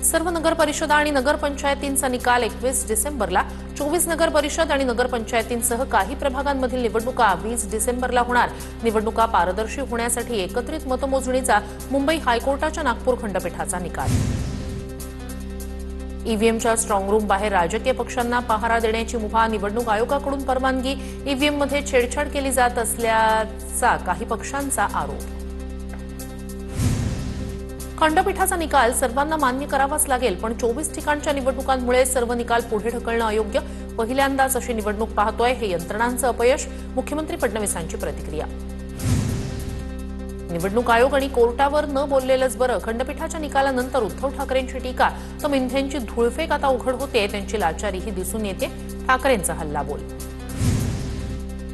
सर्व नगर परिषदा आणि नगर पंचायतींचा निकाल 21 डिसेंबरला, 24 नगर परिषद आणि नगर पंचायतींसह काही प्रभागांमधील निवडणुका 20 डिसेंबरला होणार। निवडणुका पारदर्शी होण्यासाठी एकत्रित मतमोजणीचा मुंबई हायकोर्टाच्या नागपूर खंडपीठाचा निकाल। ईव्हीएमच्या स्ट्रॉंग रूम बाहेर राजकीय पक्षांना पहारा देण्याची मुभा, निवडणूक आयोगाकडून परवानगी। ईव्हीएममध्ये छेडछाड केली जात असल्याचा काही पक्षांचा आरोप। खंडपीठाचा निकाल सर्वांना मान्य करावाच लागेल, पण 24 ठिकाणच्या निवडणुकांमुळे सर्व निकाल पुढे ढकलणं अयोग्य। पहिल्यांदाच अशी निवडणूक पाहतोय, हे यंत्रणांचं अपयश। मुख्यमंत्री फडणवीसांची प्रतिक्रिया। निवडणूक आयोग आणि कोर्टावर न बोललेलंच बरं। खंडपीठाच्या निकालानंतर उद्धव ठाकरेंची टीका, तर मिंधेंची धुळफेक आता उघड होते, त्यांची लाचारीही दिसून येते। ठाकरेंचा हल्लाबोल।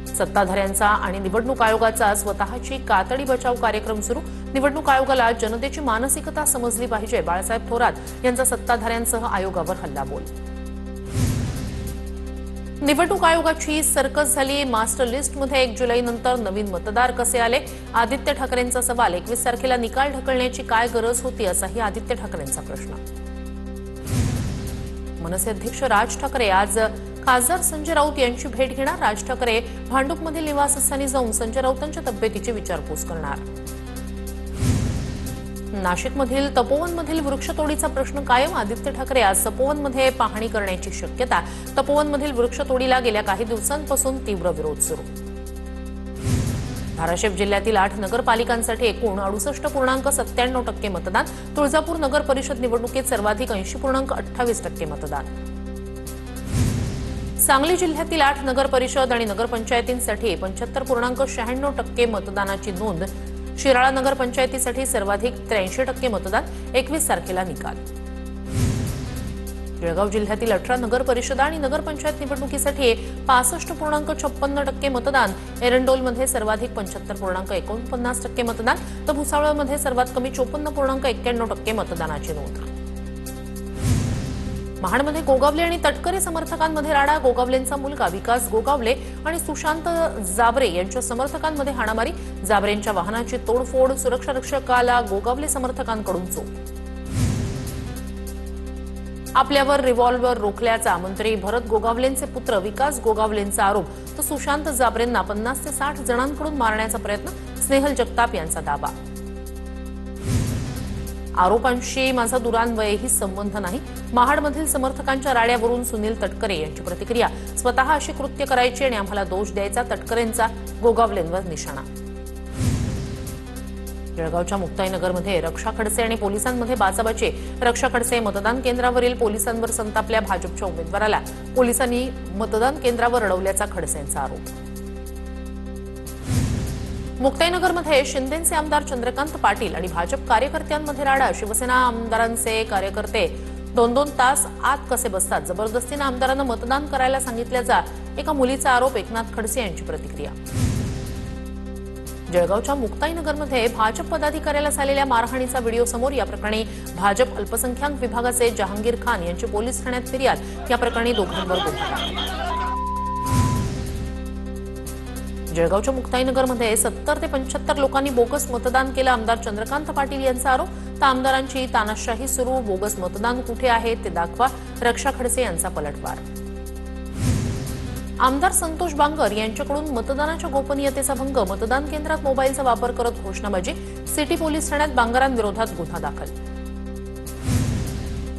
सत्ताधाऱ्यांचा आणि निवडणूक आयोगाचा स्वतःची कातडी बचाव कार्यक्रम सुरू। निवडणूक आयोगाला जनतेची मानसिकता समजली पाहिजे। बाळासाहेब थोरात यांचा सत्ताधाऱ्यांसह आयोगावर हल्लाबोल। निवडणूक आयोगाची सर्कस झाली। मास्टर लिस्टमध्ये 1 जुलैनंतर नवीन मतदार कसे आले? आदित्य ठाकरेंचा सवाल। 21 तारखेला निकाल ढकलण्याची काय गरज होती, असाही आदित्य ठाकरेंचा प्रश्न। मनसे अध्यक्ष राज ठाकरे आज खासदार संजय राऊत यांची भेट घेणार। राज ठाकरे भांडूपमधील निवासस्थानी जाऊन संजय राऊतांच्या तब्येतीची विचारपूस करणार। नाशिकमधील तपोवनमधील वृक्षतोडीचा प्रश्न कायम। आदित्य ठाकरे आज तपोवनमध्ये पाहणी करण्याची शक्यता। तपोवनमधील वृक्षतोडीला गेल्या काही दिवसांपासून तीव्र विरोध सुरू। धाराशिव जिल्ह्यातील 8 नगरपालिकांसाठी एकूण 68.97% मतदान। तुळजापूर नगर परिषद निवडणुकीत सर्वाधिक 80.28% मतदान। सांगली जिल्ह्यातील 8 नगर परिषद आणि नगर पंचायतींसाठी 75.96% मतदानाची नोंद। शिराळा नगर पंचायतीसाठी सर्वाधिक 83% मतदान। 21 तारखेला निकाल। जळगाव जिल्ह्यातील 18 नगर परिषदा आणि नगर पंचायत निवडणुकीसाठी 65.56% मतदान। एरंडोलमध्ये सर्वाधिक 75.49% मतदान, तर भुसावळमध्ये सर्वात कमी 54.91% मतदानाची नोंद। महाडमध्ये गोगावले आणि तटकरे समर्थकांमध्ये राडा। गोगावलेंचा मुलगा विकास गोगावले आणि सुशांत जाबरे यांच्या समर्थकांमध्ये हाणामारी। जाबरेंच्या वाहनाची तोडफोड। सुरक्षा रक्षकाला गोगावले समर्थकांकडून चोप। आपल्यावर रिव्हॉल्व्हर रोखल्याचा मंत्री भरत गोगावलेंचे पुत्र विकास गोगावलेंचा आरोप, तर सुशांत जाबरेंना 50 ते 60 जणांकडून मारण्याचा प्रयत्न। स्नेहल जगताप यांचा दावा। आरोपांशी माझा दुरान्वयही संबंध नाही। महाडमधील समर्थकांच्या राड्यावरून सुनील तटकरे यांची प्रतिक्रिया। स्वतः अशी कृत्य करायची आणि आम्हाला दोष द्यायचा, तटकरेंचा गोगावलेंवर निशाणा। जळगावच्या मुक्ताईनगरमध्ये रक्षा खडसे आणि पोलिसांमध्ये बाचाबाची। रक्षा खडसे मतदान केंद्रावरील पोलिसांवर संतापल्या। भाजपच्या उमेदवाराला पोलिसांनी मतदान केंद्रावर अडवल्याचा खडसेंचा आरोप। मुक्ताईनगरमध्ये शिंदेचे आमदार चंद्रकांत पाटील आणि भाजप कार्यकर्त्यांमध्ये राडा। शिवसेना आमदारांचे कार्यकर्ते 2-2 तास आत कसे बसतात? जबरदस्तीने आमदारांना मतदान करायला सांगितल्याचा एका मुलीचा आरोप। एकनाथ खडसे यांची प्रतिक्रिया। जळगावच्या मुक्ताईनगरमध्ये भाजप पदाधिकाऱ्याला झालेल्या मारहाणीचा व्हिडिओ समोर। या प्रकरणी भाजप अल्पसंख्याक विभागाचे जहांगीर खान यांची पोलीस ठाण्यात फिर्याद। या प्रकरणी दोघांवर गुन्हा दाखल। जळगावच्या मुक्ताईनगरमध्ये 70 ते 75 लोकांनी बोगस मतदान केलं। आमदार चंद्रकांत पाटील यांचा आरोप, तर आमदारांची तानाशाही सुरू। बोगस मतदान कुठे आहे ते दाखवा। रक्षा खडसे यांचा पलटवार। आमदार संतोष बांगर यांच्याकडून मतदानाच्या गोपनीयतेचा भंग। मतदान केंद्रात मोबाईलचा वापर करत घोषणाबाजी। सिटी पोलीस ठाण्यात बांगरांविरोधात गुन्हा दाखल।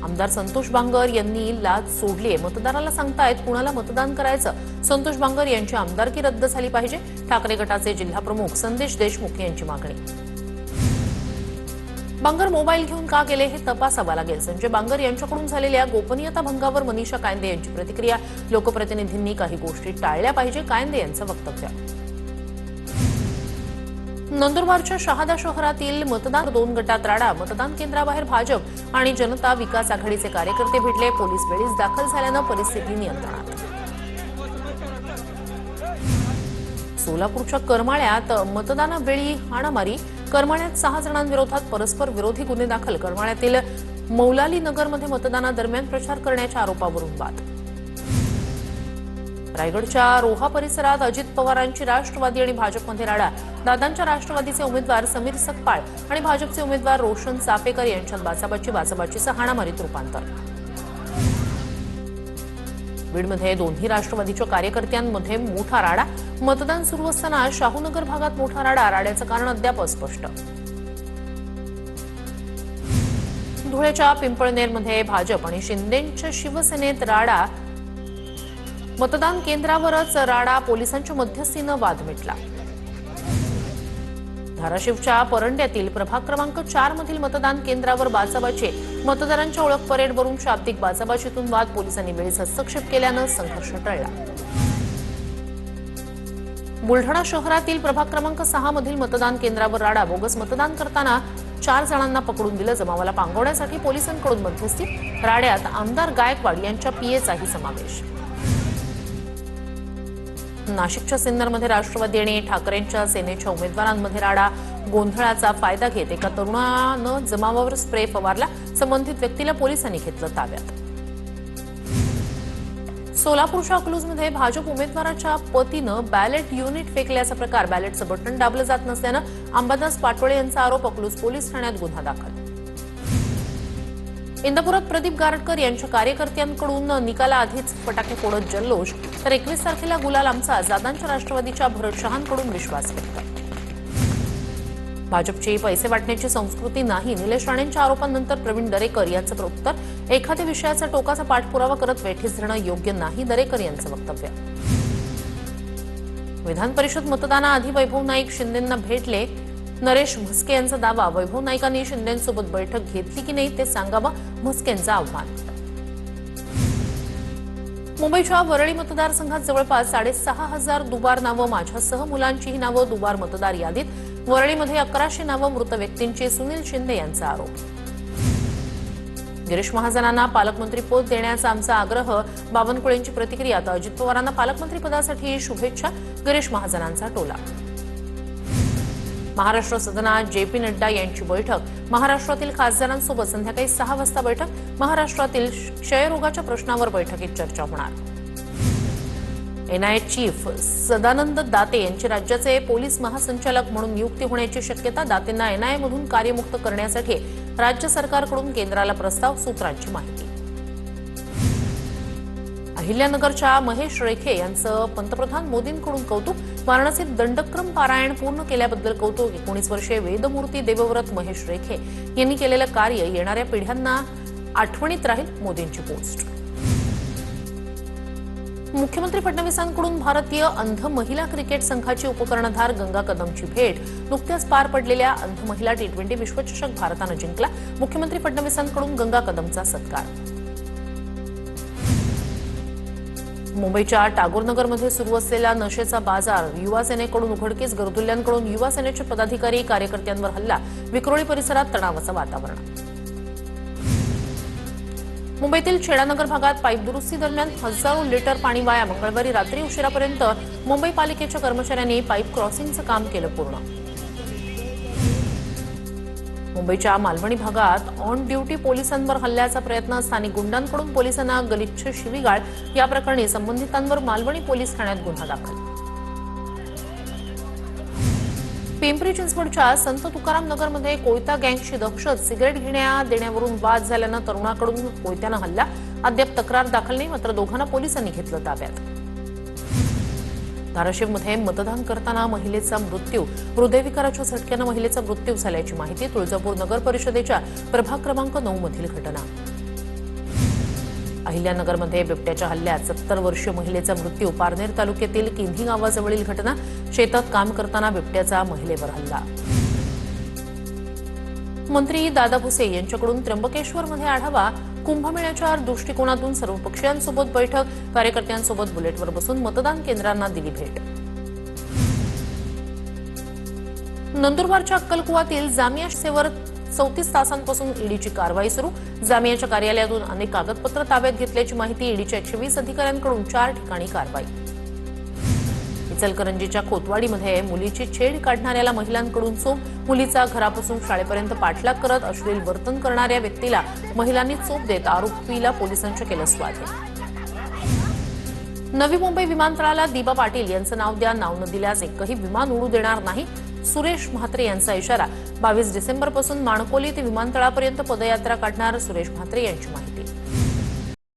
आमदार संतोष बांगर यांनी लाच सोडली आहे। मतदाराला सांगतायत कुणाला मतदान करायचं। संतोष बांगर यांची आमदारकी रद्द झाली पाहिजे। ठाकरे गटाचे जिल्हाप्रमुख संदेश देशमुख यांची मागणी। बांगर मोबाईल घेऊन का गेले हे तपासावं लागेल। संजय बांगर यांच्याकडून झालेल्या गोपनीयता भंगावर मनीषा कायंदे यांची प्रतिक्रिया। लोकप्रतिनिधींनी काही गोष्टी टाळल्या पाहिजे, कायंदे यांचं वक्तव्य। नंदुरबारच्या शहादा शहरातील मतदार 2 गटात राडा। मतदान केंद्राबाहेर भाजप आणि जनता विकास आघाडीचे कार्यकर्ते भिडले। पोलीस वेळीच दाखल झाल्यानं परिस्थिती नियंत्रणात। सोलापूरच्या करमाळ्यात मतदानावेळी हाणामारी। करमाळ्यात 6 जणांविरोधात परस्पर विरोधी गुन्हे दाखल। करमाळ्यातील मौलाली नगरमध्ये मतदानादरम्यान प्रचार करण्याच्या आरोपावरून वाद। रायगडच्या रोहा परिसरात अजित पवारांची राष्ट्रवादी आणि भाजपमध्ये राडा. दादांच्या राष्ट्रवादीचे उमेदवार समीर सकपाळ आणि भाजपचे उमेदवार रोशन चापेकर यांच्यात बाचाबाचीचं हाणामारीत रूपांतर. बीडमध्ये दोन्ही राष्ट्रवादीच्या कार्यकर्त्यांमध्ये मोठा राडा. मतदान सुरू असताना शाहूनगर भागात मोठा राडा. राड्याचं कारण अद्याप अस्पष्ट. धुळ्याच्या पिंपळनेरमध्ये भाजप आणि शिंदेंच्या शिवसेनेत राडा. मतदान केंद्रावरच राडा. पोलिसांच्या मध्यस्थीनं वाद मिटला. धाराशिवच्या परंड्यातील प्रभाग क्रमांक 4 मधील मतदान केंद्रावर बाचाबाची. मतदारांच्या ओळख परेडवरून शाब्दिक बाचाबाचीतून वाद. पोलिसांनी वेळीच हस्तक्षेप केल्यानं संघर्ष टळला. बुलढाणा शहरातील प्रभाग क्रमांक 6 मधील मतदान केंद्रावर राडा. बोगस मतदान करताना 4 जणांना पकडून दिलं. जमावाला पांगवण्यासाठी पोलिसांकडून मध्यस्थी. राड्यात आमदार गायकवाड यांच्या पीएचाही समावेश. नाशिकच्या सिन्नरमध्ये राष्ट्रवादी आणि ठाकरेंच्या सेनेच्या उमेदवारांमध्ये राडा. गोंधळाचा फायदा घेत एका तरुणानं जमावावर स्प्रे फवारला. संबंधित व्यक्तीला पोलिसांनी घेतलं ताब्यात. सोलापूरच्या अकलूजमध्ये भाजप उमेदवाराच्या पतीनं बॅलेट युनिट फेकल्याचा प्रकार. बॅलेटचं बटन दाबलं जात नसल्यानं अंबादास पाटोळे यांचा आरोप. अकलूज पोलीस ठाण्यात गुन्हा दाखल. इंदापुरात प्रदीप गारटकर यांच्या कार्यकर्त्यांकडून निकालाआधीच फटाके फोडत जल्लोष. तर 21 तारखेला गुलाल आमचा. दादांच्या राष्ट्रवादीच्या भरत शहांकडून विश्वास व्यक्त. भाजपची पैसे वाटण्याची संस्कृती नाही. निलेश राणेंच्या आरोपांनंतर प्रवीण दरेकर यांचं उत्तर. एखाद्या विषयाचा टोकाचा पाठपुरावा करत वेठीस धरणं योग्य नाही. दरेकर यांचं वक्तव्य. विधान परिषद मतदानाआधी वैभव नाईक शिंदेंना भेटले. नरेश म्हस्के यांचा दावा. वैभव नाईकांनी शिंदेंसोबत बैठक घेतली की नाही ते सांगावं. म्हस्केंचं आव्हान. मुंबईच्या वरळी मतदारसंघात जवळपास 6,500 दुबार नावं. माझ्यासह मुलांचीही नावं दुबार मतदार यादीत. वरळीमध्ये 1100 नावं मृत व्यक्तींची. सुनील शिंदे यांचा आरोप. गिरीश महाजनांना पालकमंत्रीपद देण्याचा आमचा आग्रह. बावनकुळेंची प्रतिक्रिया. तर अजित पवारांना पालकमंत्रीपदासाठी शुभेच्छा. गिरीश महाजनांचा टोला. महाराष्ट्र सदनात जेपी नड्डा यांची बैठक. महाराष्ट्रातील खासदारांसोबत संध्याकाळी 6 वाजता बैठक. महाराष्ट्रातील क्षयरोगाच्या प्रश्नावर बैठकीत चर्चा होणार. एनआयए चीफ सदानंद दाते यांची राज्याचे पोलीस महासंचालक म्हणून नियुक्ती होण्याची शक्यता. दातेंना एनआयएमधून कार्यमुक्त करण्यासाठी राज्य सरकारकडून केंद्राला प्रस्ताव. सूत्रांची माहिती. अहिल्यानगरच्या महेश रेखे यांचं पंतप्रधान मोदींकडून कौतुक. वाराणसीत दंडक्रम पारायण पूर्ण केल्याबद्दल कौतुक. 19 वर्षे वेदमूर्ती देवव्रत महेश रेखे यांनी केलेलं कार्य येणाऱ्या पिढ्यांना आठवणीत राहील. मोदींची पोस्ट. मुख्यमंत्री फडणवीसांकडून भारतीय अंध महिला क्रिकेट संघाची उपकर्णधार गंगा कदमची भेट. नुकत्याच पार पडलेल्या अंध महिला T20 विश्वचषक भारतानं जिंकला. मुख्यमंत्री फडणवीसांकडून गंगा कदमचा सत्कार. मुंबईच्या टागोरनगरमध्ये सुरू असलेला नशेचा बाजार. युवा सेनेकडून उघडकीस. गरजुल्ल्यांकडून युवा सेनेचे पदाधिकारी कार्यकर्त्यांवर हल्ला. विक्रोळी परिसरात तणावाचं वातावरण. मुंबईतील छेडानगर भागात पाईप दुरुस्ती दरम्यान हजारो लिटर पाणी वाया. मंगळवारी रात्री उशिरापर्यंत मुंबई पालिकेच्या कर्मचाऱ्यांनी पाईप क्रॉसिंगचं काम केलं पूर्ण. मुंबईच्या मालवणी भागात ऑन ड्युटी पोलिसांवर हल्ल्याचा प्रयत्न. स्थानिक गुंडांकडून पोलिसांना गलिच्छ शिवीगाळ. या प्रकरणी संबंधितांवर मालवणी पोलीस ठाण्यात गुन्हा दाखल. पिंपरी चिंचवडच्या संत तुकाराम नगरमध्ये कोयता गँगची दहशत. सिगारेट देण्यावरून वाद झाल्यानं तरुणाकडून कोयत्यानं हल्ला. अद्याप तक्रार दाखल नाही. मात्र दोघांना पोलिसांनी घेतलं ताब्यात. धाराशिवमध्ये मतदान करताना महिलेचा मृत्यू. हृदयविकाराच्या झटक्यानं महिलेचा मृत्यू झाल्याची माहिती. तुळजापूर नगर परिषदेच्या प्रभाग क्रमांक 9 मधील घटना. अहिल्यानगरमध्ये बिबट्याच्या हल्ल्यात 70 वर्षीय महिलेचा मृत्यू. पारनेर तालुक्यातील किन्ही गावाजवळील घटना. शेतात काम करताना बिबट्याचा महिलेवर हल्ला. मंत्री दादा भुसे यांच्याकडून त्र्यंबकेश्वरमध्ये आढावा. कुंभमेळ्याच्या दृष्टिकोनातून सर्व पक्षीयांसोबत बैठक. कार्यकर्त्यांसोबत बुलेटवर बसून मतदान केंद्रांना दिली भेट. नंदुरबारच्या अक्कलकुवातील जामिया सेवर 34 तासांपासून ईडीची कारवाई सुरू. जामियाच्या कार्यालयातून अनेक कागदपत्र ताब्यात घेतल्याची माहिती. ईडीच्या 120 अधिकाऱ्यांकडून 4 ठिकाणी कारवाई. इचलकरंजीच्या खोतवाडीमध्ये मुलीची छेड काढणाऱ्याला महिलांकडून चोप. मुलीचा घरापासून शाळेपर्यंत पाठलाग करत अश्लील वर्तन करणाऱ्या व्यक्तीला महिलांनी चोप देत आरोपीला पोलिसांच्या केलं स्वाधीन. नवी मुंबई विमानतळाला दिबा पाटील यांचं नाव द्या, नाव न दिल्यास एकही विमान उडू देणार नाही, सुरेश म्हात्रे यांचा इशारा. 22 डिसेंबरपासून माणकोली ते विमानतळापर्यंत पदयात्रा काढणार सुरेश म्हात्रे यांची माहिती.